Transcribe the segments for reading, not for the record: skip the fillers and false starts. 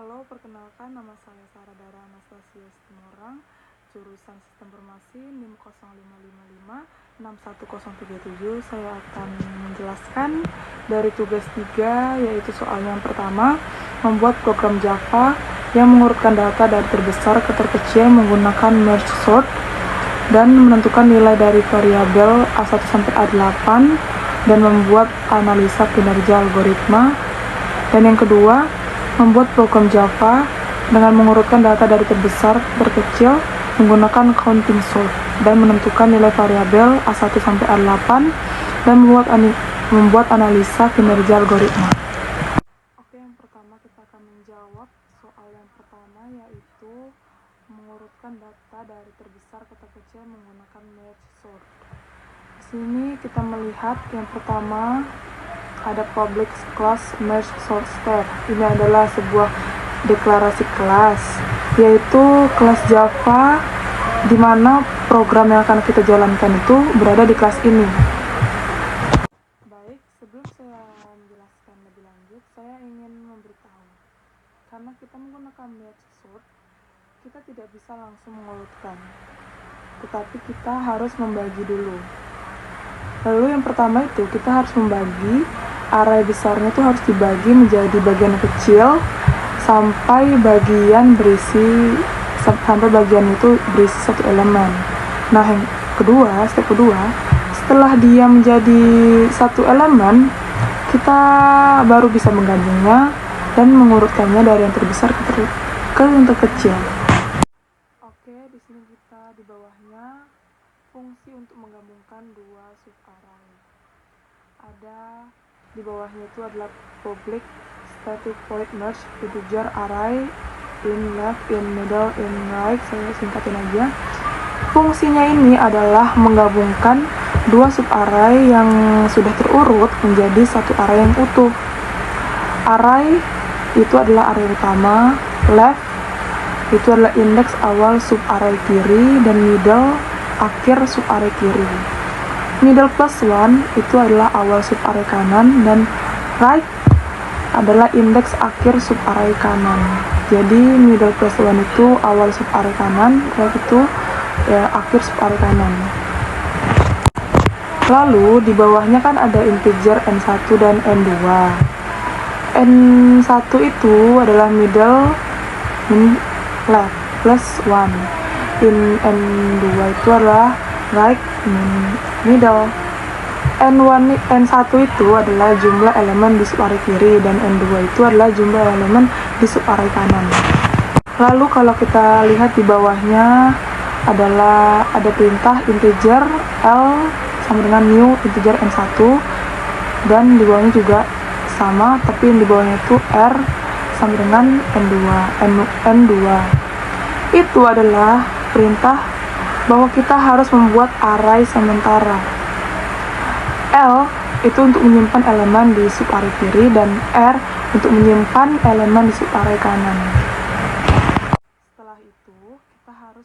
Halo, perkenalkan nama saya Sarah Dara Anastasia Situmorang, jurusan Sistem Informasi NIM 05556137. Saya akan menjelaskan dari tugas 3, yaitu soal yang pertama, membuat program Java yang mengurutkan data dari terbesar ke terkecil menggunakan merge sort dan menentukan nilai dari variabel A1 sampai A8 dan membuat analisa kinerja algoritma. Dan yang kedua, membuat program Java dengan mengurutkan data dari terbesar ke terkecil menggunakan counting sort dan menentukan nilai variabel A1 sampai A8 dan membuat analisa kinerja algoritma. Oke, yang pertama kita akan menjawab soal yang pertama, yaitu mengurutkan data dari terbesar ke terkecil menggunakan merge sort. Di sini kita melihat yang pertama ada public class merge sort star. Ini adalah sebuah deklarasi kelas, yaitu kelas Java di mana program yang akan kita jalankan itu berada di kelas ini. Baik, sebelum saya menjelaskan lebih lanjut, saya ingin memberitahu, karena kita menggunakan merge sort, kita tidak bisa langsung mengurutkan, tetapi kita harus membagi dulu. Lalu yang pertama itu kita harus membagi array besarnya itu harus dibagi menjadi bagian kecil sampai bagian itu berisi satu elemen. Nah, yang kedua, step kedua, setelah dia menjadi satu elemen, kita baru bisa menggabungnya dan mengurutkannya dari yang terbesar ke yang terkecil. Oke, di sini kita di bawahnya fungsi untuk menggabungkan dua subarray. Ada di bawahnya itu adalah public static void merge integer array in left, in middle, in right. Saya singkatin aja. Fungsinya ini adalah menggabungkan dua subarray yang sudah terurut menjadi satu array yang utuh. Array itu adalah array utama, left itu adalah indeks awal subarray kiri, dan middle akhir subarray kiri. Middle plus 1 itu adalah awal subarray kanan, dan right adalah indeks akhir subarray kanan. Jadi middle plus 1 itu awal subarray kanan, right itu akhir subarray kanan. Lalu di bawahnya kan ada integer n1 dan n2. n1 itu adalah middle min left plus 1. n2 itu adalah right min middle. n1 itu adalah jumlah elemen di subarray kiri, dan n2 itu adalah jumlah elemen di subarray kanan. Lalu kalau kita lihat di bawahnya adalah ada perintah integer L sama dengan new integer n1, dan di bawahnya juga sama, tapi yang di bawahnya itu R sama dengan n2. Itu adalah perintah bahwa kita harus membuat array sementara. L itu untuk menyimpan elemen di subarray kiri, dan R untuk menyimpan elemen di subarray kanan. Setelah itu kita harus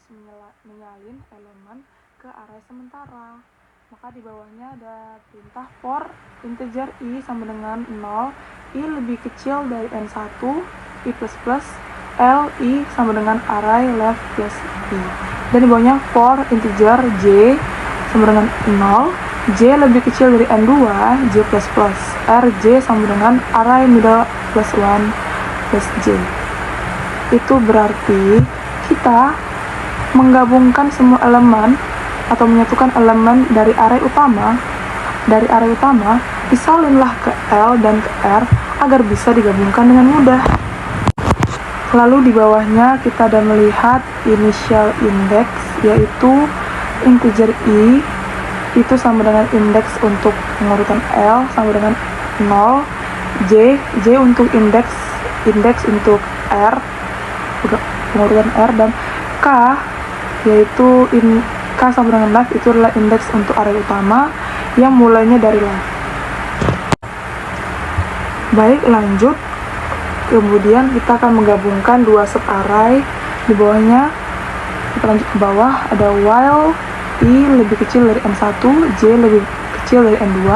menyalin elemen ke array sementara. Maka di bawahnya ada perintah for integer i sama dengan 0, i lebih kecil dari n1, i plus plus, L, i sama dengan array left plus i. Dan di bawahnya for integer j sama dengan 0, j lebih kecil dari n2, j plus plus, r, j sama dengan array middle plus 1 plus j. Itu berarti kita menggabungkan semua elemen atau menyatukan elemen dari array utama, disalinlah ke L dan ke R agar bisa digabungkan dengan mudah. Lalu di bawahnya kita ada melihat initial index, yaitu integer i itu sama dengan indeks untuk pengurutan L sama dengan 0, j untuk indeks untuk R, pengurutan R, dan k yaitu k sama dengan left itu adalah indeks untuk array utama yang mulainya dari left. Baik, lanjut. Kemudian kita akan menggabungkan dua subarray. Di bawahnya kita lanjut ke bawah, ada while i lebih kecil dari n1, j lebih kecil dari n2.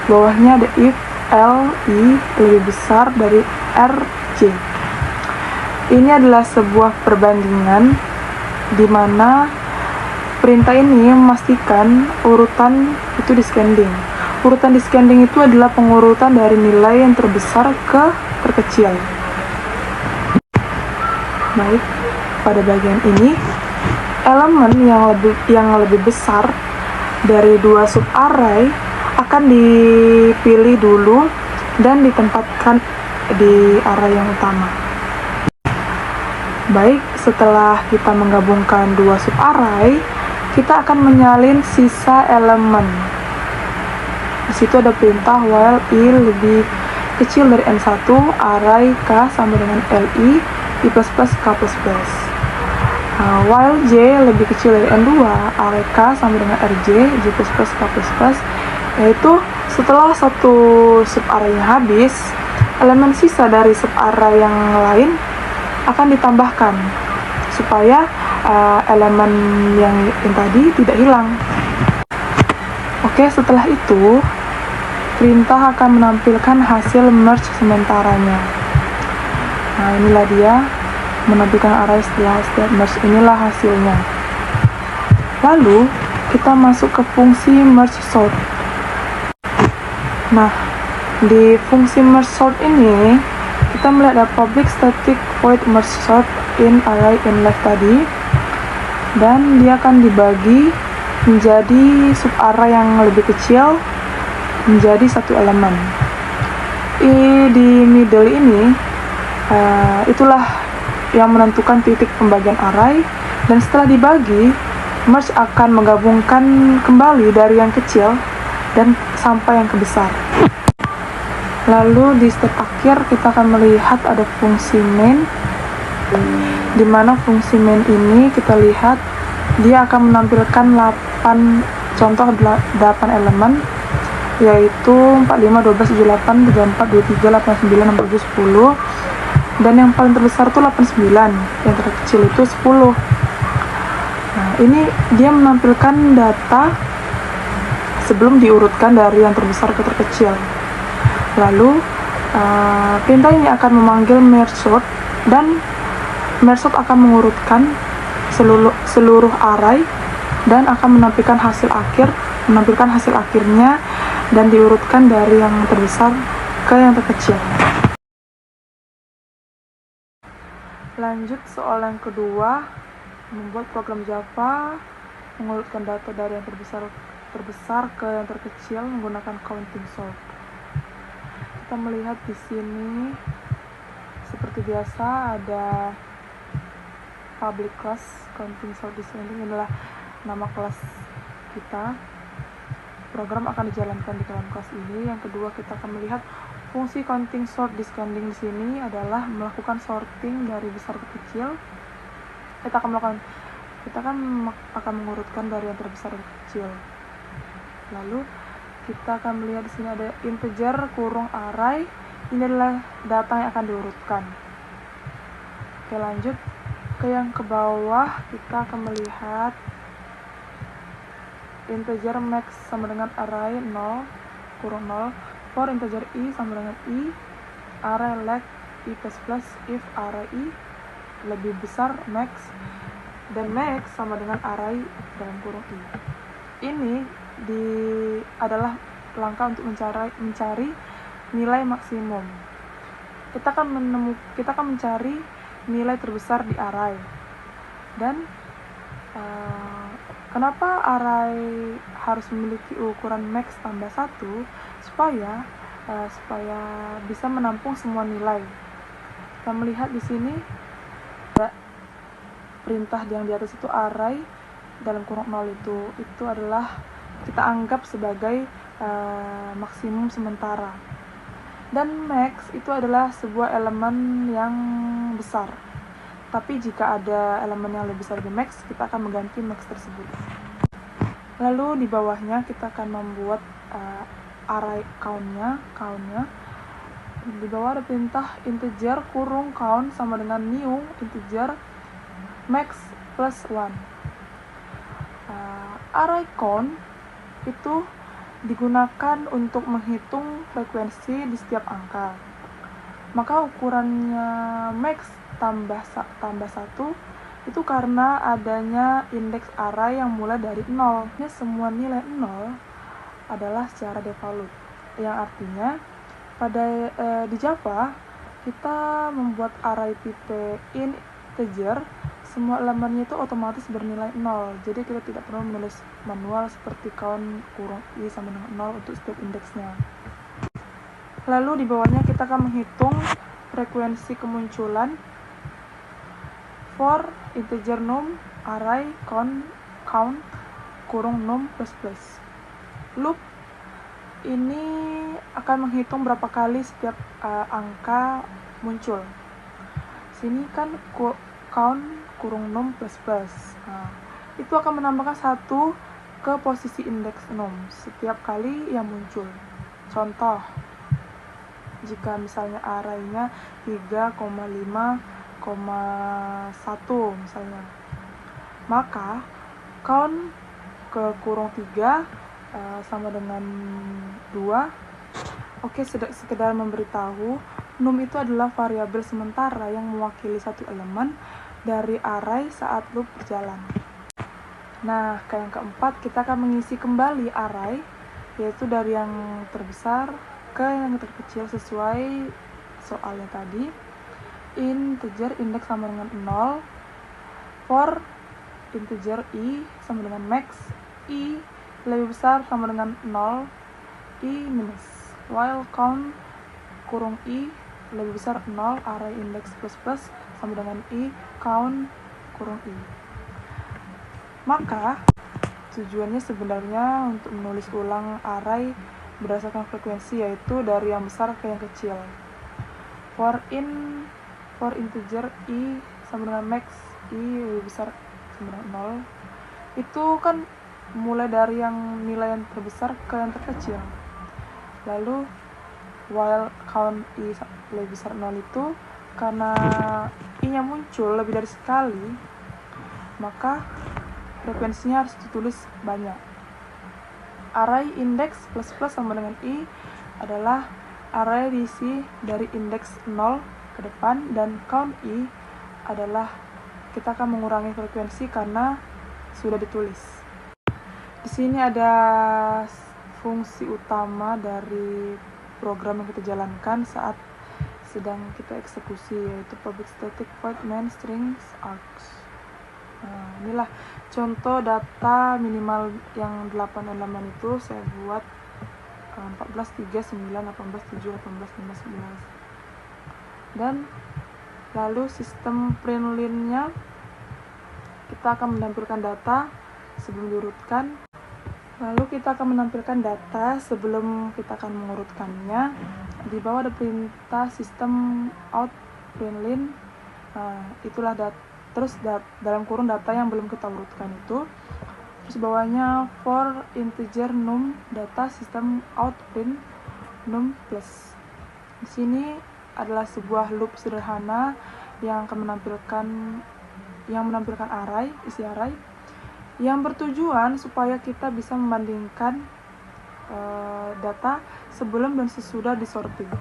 Bawahnya ada if L, i lebih besar dari r, j. Ini adalah sebuah perbandingan di mana perintah ini memastikan urutan itu descending. Urutan descending itu adalah pengurutan dari nilai yang terbesar ke terkecil. Baik, pada bagian ini elemen yang lebih besar dari dua subarray akan dipilih dulu dan ditempatkan di array yang utama. Baik, setelah kita menggabungkan dua subarray, kita akan menyalin sisa elemen. Di situ ada perintah while i lebih kecil dari n1, array k sama dengan li, i plus plus k plus plus. While j lebih kecil dari n2, array k sama dengan rj, j plus plus k plus plus, yaitu setelah satu subarray habis, elemen sisa dari subarray yang lain akan ditambahkan supaya elemen yang tadi tidak hilang. Oke, setelah itu perintah akan menampilkan hasil merge sementaranya. Nah, inilah dia menampilkan array setelah setiap merge, inilah hasilnya. Lalu kita masuk ke fungsi merge sort. Nah, di fungsi merge sort ini kita melihat ada public static void merge sort in array in left tadi, dan dia akan dibagi menjadi subarray yang lebih kecil menjadi satu elemen. Di middle ini itulah yang menentukan titik pembagian array, dan setelah dibagi, merge akan menggabungkan kembali dari yang kecil dan sampai yang ke besar. Lalu di step akhir kita akan melihat ada fungsi main, di mana fungsi main ini kita lihat dia akan menampilkan 8 elemen, yaitu 45, 12, 78, 34, 23, 89, 67, 10, dan yang paling terbesar itu 89, yang terkecil itu 10. Nah, ini dia menampilkan data sebelum diurutkan dari yang terbesar ke terkecil. Lalu perintah ini akan memanggil merge sort, dan merge sort akan mengurutkan seluruh array dan akan menampilkan hasil akhirnya dan diurutkan dari yang terbesar ke yang terkecil. Lanjut soal yang kedua, membuat program Java mengurutkan data dari yang terbesar ke yang terkecil menggunakan counting sort. Kita melihat di sini seperti biasa ada public class counting sort descending, adalah nama kelas kita. Program akan dijalankan di dalam kelas ini. Yang kedua, kita akan melihat fungsi counting sort descending di sini adalah melakukan sorting dari besar ke kecil. Kita akan mengurutkan dari yang terbesar ke kecil. Lalu kita akan melihat di sini ada integer kurung array. Ini adalah data yang akan diurutkan. Oke, lanjut ke yang ke bawah, kita akan melihat integer max sama dengan array 0 kurung 0, for integer i sama dengan i, array leg i plus plus if array i lebih besar max, dan max sama dengan array dalam kurung i. Ini adalah langkah untuk mencari nilai maksimum. Kita akan mencari nilai terbesar di array. Dan kenapa array harus memiliki ukuran max tambah 1? Supaya bisa menampung semua nilai. Kita melihat di sini ada perintah yang di atas itu array dalam kurung 0 itu adalah kita anggap sebagai maksimum sementara. Dan max itu adalah sebuah elemen yang besar. Tapi jika ada elemen yang lebih besar dari max, kita akan mengganti max tersebut. Lalu di bawahnya kita akan membuat array count-nya. Di bawah ada perintah integer kurung count sama dengan new integer max plus 1. Array count itu digunakan untuk menghitung frekuensi di setiap angka. Maka ukurannya max tambah 1 itu karena adanya indeks array yang mulai dari 0. Semua nilai 0 adalah secara default, yang artinya di Java kita membuat array tipe integer, semua elemennya itu otomatis bernilai 0. Jadi kita tidak perlu menulis manual seperti count kurung i sama dengan 0 untuk setiap indeksnya. Lalu di bawahnya kita akan menghitung frekuensi kemunculan for integer num array count kurung num plus plus. Loop ini akan menghitung berapa kali setiap angka muncul. Sini kan count kurung num plus plus. Itu akan menambahkan 1 ke posisi indeks num setiap kali yang muncul. Contoh, jika misalnya arraynya 3,5,1 misalnya, maka count ke kurung 3 sama dengan 2. Oke, sekedar memberitahu, num itu adalah variabel sementara yang mewakili satu elemen dari array saat loop berjalan. Nah, ke yang keempat, kita akan mengisi kembali array, yaitu dari yang terbesar ke yang terkecil sesuai soalnya tadi. Integer indeks sama dengan 0, for integer i sama dengan max, i lebih besar sama dengan 0, i minus, while count kurung i lebih besar 0, array indeks plus plus sama dengan i count kurung i. Maka tujuannya sebenarnya untuk menulis ulang array berdasarkan frekuensi, yaitu dari yang besar ke yang kecil. For integer i sama dengan max, i lebih besar sama dengan 0, itu kan mulai dari yang nilai yang terbesar ke yang terkecil. Lalu while count i lebih besar 0 itu karena i nya muncul lebih dari sekali, maka frekuensinya harus ditulis banyak. Array indeks plus plus sama dengan i adalah array diisi dari indeks 0 ke depan, dan count i adalah kita akan mengurangi frekuensi karena sudah ditulis. Di sini ada fungsi utama dari program yang kita jalankan saat sedang kita eksekusi, yaitu public static void main strings args. Nah, inilah contoh data minimal yang 8 elemen itu saya buat 14, 3, 9, 18, 7, 18, 15, 11. Dan lalu sistem println-nya, kita akan menampilkan data sebelum diurutkan. Lalu kita akan menampilkan data sebelum kita akan mengurutkannya. Di bawah ada perintah sistem out println. Itulah terus dalam kurung data yang belum kita urutkan itu. Terus bawahnya for integer num data system out print num plus. Di sini adalah sebuah loop sederhana yang akan menampilkan array, isi array, yang bertujuan supaya kita bisa membandingkan data sebelum dan sesudah disorting.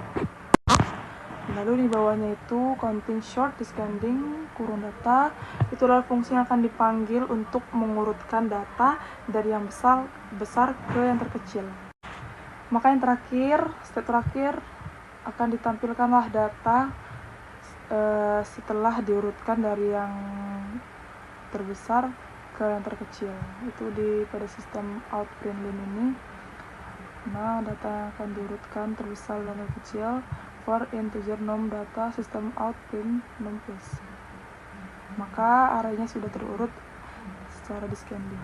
Lalu di bawahnya itu counting short, descending, kurung data. Itu adalah fungsi yang akan dipanggil untuk mengurutkan data dari yang besar ke yang terkecil. Maka yang terakhir, step terakhir, akan ditampilkanlah data setelah diurutkan dari yang terbesar ke yang terkecil. Itu pada sistem out println ini. Nah, data yang akan diurutkan terbesar dan terkecil for integer num data system out print num plus. Maka arraynya sudah terurut secara descending.